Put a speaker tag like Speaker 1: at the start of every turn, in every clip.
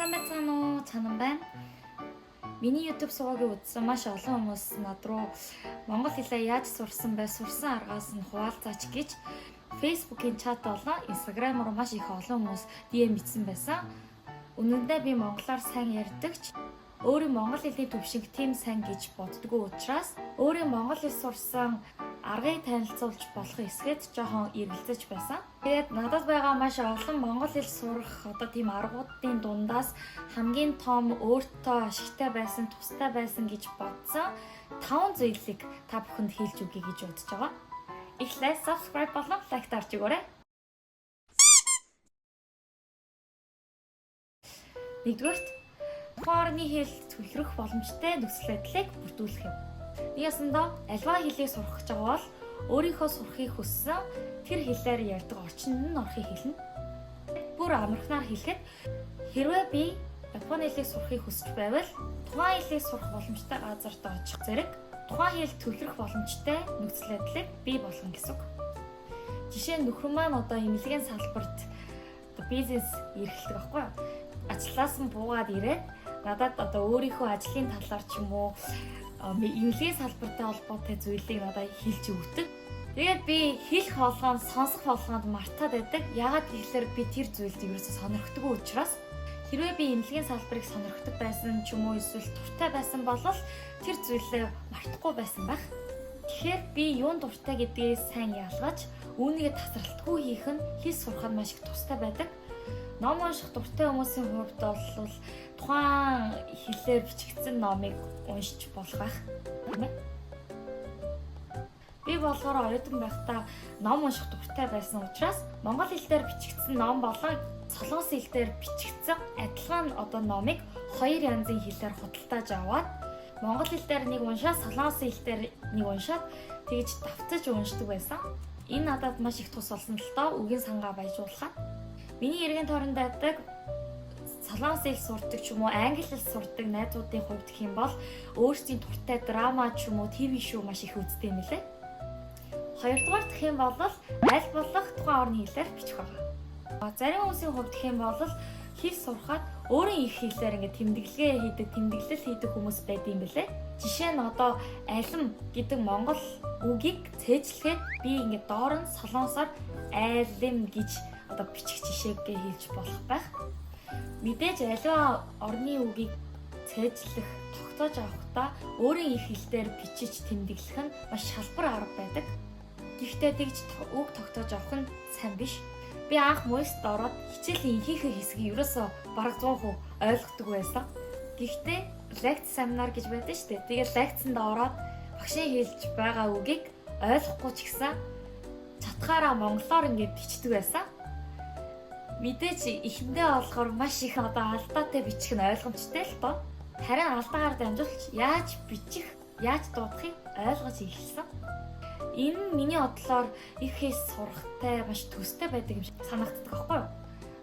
Speaker 1: Сайн байцгаана уу? Чанан байна. Миний YouTube сувгийг үзсэн маш олон хүмүүс над руу монгол хэлээ яаж сурсан бай, сурсан аргаас нь хуваалцаач гэж Facebook-ийн чат болон Instagram руу маш их олон хүмүүс DM бичсэн байсан. Үнэндээ би монголоор сайн ярьдагч өөрийн монгол хэлний төвшинг тийм сайн гэж боддгоо учраас өөрийн монгол хэл сурсан аргыг танилцуулж болох эсгээд жоохон эргэлзэж байсан. Тэгээд надад байгаа маш олон монгол хэл сурах тийм аргуудын дундаас хамгийн том өөртөө ашигтай байсан, тустай байсан гэж бодсон 5 зүйлийг та бүхэнд хэлж өгье гэж бодож байгаа. Эхлээд subscribe болон like дарж өгөөрэй. Нэгдүгээрт тухайн орны хэл түлхрэх боломжтой нөхцөл байдлыг бүрдүүлэх юм. Ясандаа альва хэлийг сурах гэж байгаа бол өөрийнхөө сурахыг хүссэн тэр хэлээр ярьдаг орчинд нь орохыг хэлнэ. Бүр амархнаар хэлэхэд хэрвээ би Японы хэлийг сурахыг хүсэж байвал тухайн хэлийг сурах боломжтой газарт очих зэрэг тухайн хэл түлхрэх боломжтой нөхцөл байдлыг бий болгоно гэсэн үг. Жишээ нь нөхөр маань одоо эмнэлгийн салбарт бизнес эрхэлдэг байхгүй юу? Ажлаас нь буугаад ирээд надад одоо өөрийнхөө ажлын талаар ч юм уу эмнэлгийн салбартай холбоотой зүйлийг надад хэлж өгдөг. Тэгээд би хэлэх болгоом, сонсох болгоод мартаад байдаг. Яагаад гэвэл би тэр зүйлд ерөөсөө сонирхдаггүй учраас хэрвээ би эмнэлгийн салбарыг сонирхдаг байсан ч юм уу эсвэл дуртай байсан бол тэр зүйлээ мартахгүй байсан байх. Тэгэхээр би юунд дуртай гэдгийг сайн ялгаж үүнийгээ тасралтгүй хийх нь хэл сурахад маш их тустай байдаг. Ном унших дуртай хүмүүсийн хувьд бол тухайн хэлээр бичигдсэн номыг уншиж болох байх. Би болохоор оюутан байхдаа ном унших дуртай байсан учраас монгол хэлээр бичигдсэн ном болон солонгос хэлээр бичигдсэн адилхан номыг хоёр янзын хэлээр худалдаж аваад монгол хэлээр нэг уншаад солонгос хэлээр нэг уншаад тэгж давтаж уншдаг байсан. Энэ надад маш их тус болсон л доо үгийн сангаа баяжуулахад. Миний эргэн тойронд байдаг солонгос хэл сурдаг ч юм уу англи хэл сурдаг найзуудын хувьд гэх юм бол өөрсдийн туртай драма ч юм уу ТV шоу маш их үздэг юм лээ. Хоёрдугаар гэх юм бол аль болох тухайн орны хэлээр бичих байгаа. Зарим хүмүүсийн хувьд гэх юм бол хэл сурахад өөрийн их хэлээр ингээд тэмдэглэл хийдэг хүмүүс байдаг юм билээ. Жишээ нь одоо алим гэдэг монгол үгийг цээжлэхэд би ингээд доор нь солонгосоор алим гэж бичих жишээгээ хэлж болох байх. Мэдээж аливаа орны үгийг цээжлэх, тогтоож авахдаа өөрийн их хэлээр бичиж тэмдэглэх нь маш шалбар арга байдаг. Гэхдээ тэгж үг тогтоож авах нь сайн биш. Би анх МОС-д ороод хичээлийн ихэнх хэсгийг ерөөсөө бараг 100% ойлгодог байсан. Гэхдээ лекц семинар гэж байдаг шүү дээ. Тэгээд лекцэнд ороод багшийн хэлж байгаа үгийг ойлгохгүй ч гэсэн чатгаараа монголоор ингээд бичдэг байсан. Мэдээж эхэндээ болохоор маш их алдаатай бичих нь ойлгомжтой л доо. Харин алдаагаар дамжуулж яаж бичих, яаж дуудахыг ойлгож эхэлсэн. Энэ миний бодлоор их хэл сурахтай маш төстэй байдаг юм шиг санагддаг байхгүй юу?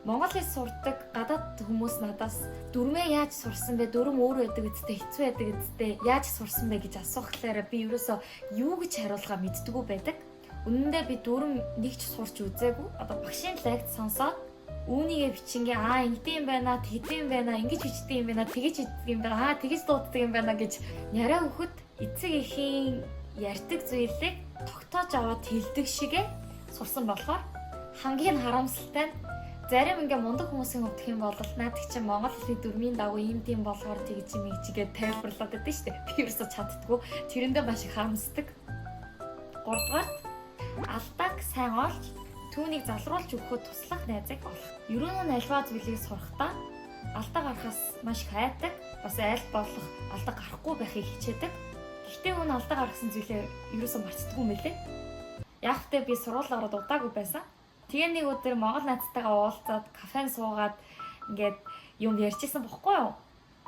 Speaker 1: Монгол хэл сурдаг гадаад хүмүүс надаас дүрмээ яаж сурсан бэ? Дүрм өөр байдаг үстэй, хэцүү байдаг үстэй, яаж сурсан бэ гэж асуухлаараа би ерөөсөө юу гэж хариулахаа мэддэггүй байдаг. Үнэндээ би дүрм нэг ч сурч үзээгүй. Багшийн лекц сонсоод үүнийгээ бичингээ ингэдэм юм байна, тэгдэм юм байна, ингэж бичдэг юм байна, тэгэж хийдэг юм байна, тэгэж дууддаг юм байна гэж яриа өгөхөд эцэг эхийн ярьдаг зүйлийг тогтоож аваад хэлдэг шигээ сурсан болохоор хамгийн харамсалтай нь зарим мундаг хүмүүсийн хувьд юм бол наадаг чинь монгол хэлний дүрмийн дагуу ийм тийм болохоор тэгж юм ичгээд тайлбарлаад байдаг шүү дээ. Би ерөөсөө чаддгүй. Тэрэндээ маш их харамсдаг. 3-р алдааг сайн олж түүнийг залруулж өгөхөд туслах найзыг олох. Ерөнхийдөө альва зүйлийг сурахдаа алдаа гарахаас маш их айдаг. Бас аль болох алдаа гарахгүй байхыг хичээдэг. Гэхдээ үүн алдаа гаргасан зүйлээ ерөөсөө мартдаггүй юм лээ. Яг тэ би сургууль ороод удаагүй байсан. Тэгээ нэг өдөр монгол найзтайгаа уулзаад кафенд суугаад ингээд юм ярьчихсан бохгүй юу?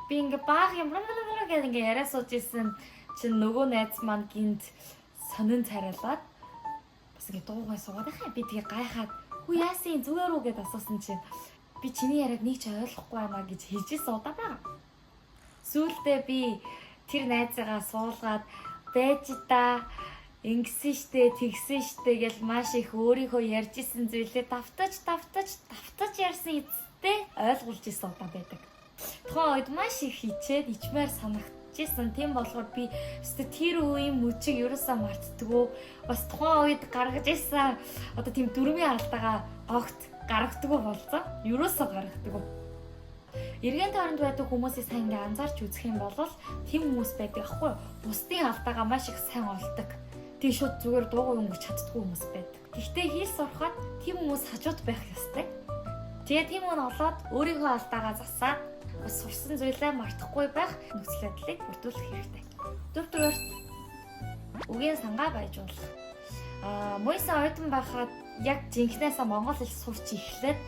Speaker 1: Би ингээд баах юм гэдэг ингээд яриа сууж исэн чинь нөгөө найз маань гинт сонин царайлаад ингээ дуугай суугаад байхаа би тэгээ гайхаад хүү яасан зүгээр үү гэдээ асуусан чинь би чиний яриаг нэг ч ойлгохгүй байна гэж хэлжсэн удаа байгаа. Сүүлдээ би тэр найзаагаа суулгаад байж та ингэсэн штэ тэгсэн штэ гэж маш их өөрийнхөө ярьжсэн зүйлээ давтаж ярьсан эцэстээ ойлгуулж исэн удаа байдаг. Тухайн үед маш их хичээд ичмээр санагдчихсэн. Тийм болохоор би өстө тэр үеийн мөчийг ерөөсөө мартдаггүй. Бас тухайн үед гаргаж ирсэн одоо тийм дөрмийн алдаага огт гаргадаггүй болцоо. Ерөөсөө гаргадаггүй. Эргэн тойронд байдаг хүмүүсийг сайн ингээ анзаарч үзэх юм бол тийм хүмүүс байдаг аахгүй. Бусдын алдаагаа маш их сайн олдог. Тэг шууд зүгээр дуугүй өнгөч чаддгүй хүмүүс байдаг. Гэхдээ хэл сурахад тийм хүмүүс хажууд байх ёстой. Тэгээ тийм хүн олоод өөрийнхөө алдаагаа засаад бас сурсан зүйлээ мартахгүй байх нөхцөл байдлыг бүрдүүлэх хэрэгтэй. Дөрөвдүгээр үгийн сангаа байжуулах. Мойсон оюутан байхад яг жинхнээсээ монгол хэл сурч эхлээд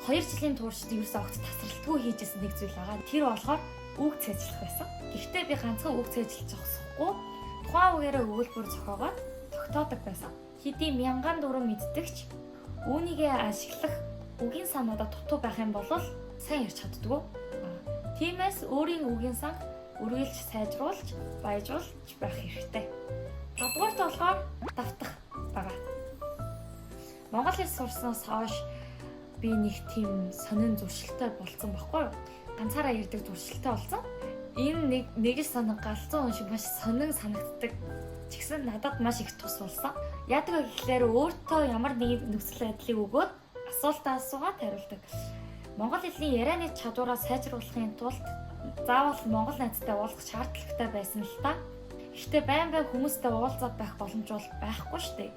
Speaker 1: 2 жилийн туршид ерөөсөө огт тасралтгүй хийжсэн нэг зүйл байгаа. Тэр болохоор үг цээжлэх байсан. Гэхдээ би ганцхан үг цээжлж зогсохгүй тухайн үгээрээ өгүүлбэр зохиогоод тогтоодог байсан. Хэдий мянган дүрэн мэддэгч үүнийгээ ашиглах үгийн санаадаа дутуу байх юм бол сайн ярьж чаддгүй. Тиймээс өөрийн үгийн сан өргөлж сайжруулж баяжуулж байх хэрэгтэй. 5-дугаарт болохоор давтах байгаа. Монгол хэл сурснаас хойш би нэг тийм сонин зуршилтай болсон байхгүй юу? Ганцаараа ярьдаг зуршилтай болсон. Энэ нэг л сонин галзуу хүн шиг маш сонин санагддаг. Чигсэн надад маш их тус болсон. Яадаг вэ гэхлээр өөртөө ямар нэгэн нөхцөл байдлыг өгөөд асуултаа асуугаад хариулдаг. Монгол хэлний ярианы чадвараа сайжруулахын тулд заавал монгол найзтай уулзах шаардлагатай байсан л та. Гэхдээ байн хүмүүстэй уулзаад байх боломж бол байхгүй шүү дээ.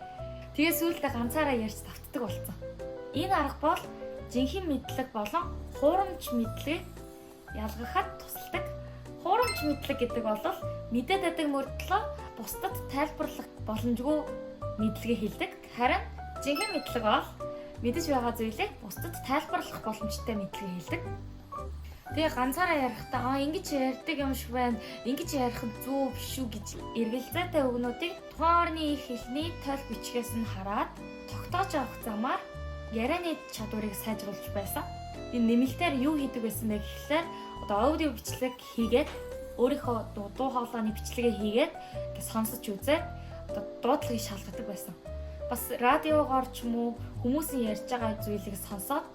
Speaker 1: Тэгээ сүүлдээ ганцаараа ярьж давтдаг болсон. Энэ арга бол жинхэнэ мэдлэг болон хуурамч мэдлэгийг ялгахад тусалдаг. Хуурамч мэдлэг гэдэг бол мэдээд байдаг мөртлөө бусдад тайлбарлах боломжгүй мэдлэгийг хэлдэг. Харин жинхэнэ мэдлэг бол мэдэж байгаа зүйлийг бусдад тайлбарлах боломжтой мэдлэгийг хэлдэг. Тэгээ ганцаараа ярихдаа ингэж ярьдаг юм шиг байна. Ингэж ярих нь зөв биш үү гэж эргэлзээтэй өгнүүдийг тухайн орны их хэлний тойл бичгээс нь хараад тогтоож авах замаар ярианы чадварыг сайжруулж байсан. Энэ нэмэлтээр юу хийдэг байсан бэ гэхлээр одоо аудио бичлэг хийгээд өөрийнхөө дуу хоолойны бичлэгээ хийгээд сонсож үзээд одоо дуудлагыг шалгадаг байсан. Бас радиогоор ч юм уу хүмүүсийн ярьж байгаа зүйлийг сонсоод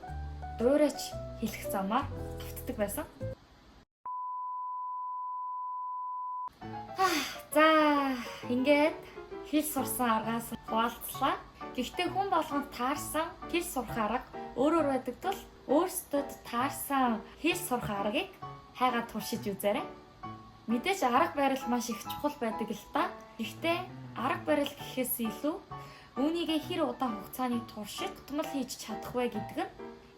Speaker 1: дуурайч хэлэх замаар давтдаг байсан. За ингээд хэл сурсан аргаас хуваалцлаа. Гэхдээ хүн болгонд таарсан хэл сурах арга өөрөөр байдаг тул өөрсдөд таарсан хэл сурах аргыг хайгаад туршиж үзээрэй. Мэдээж арга барил маш их чухал байдаг л та. Гэхдээ арга барил гэхээс илүү үүнийгээ хэр удаан хугацааны туршиж тутмал хийж чадах вэ гэдэг нь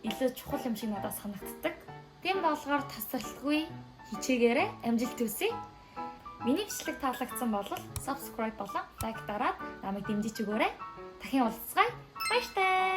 Speaker 1: илүү чухал юм шиг надад санагддаг. Тийм болохоор тасралтгүй хичээгээрэй, амжилт хүсье. Миний бичлэг таалагдсан бол subscribe болон лайк дараад намайг дэмжиж өгөөрэй. Дахин уулзцгаая. Баяртай.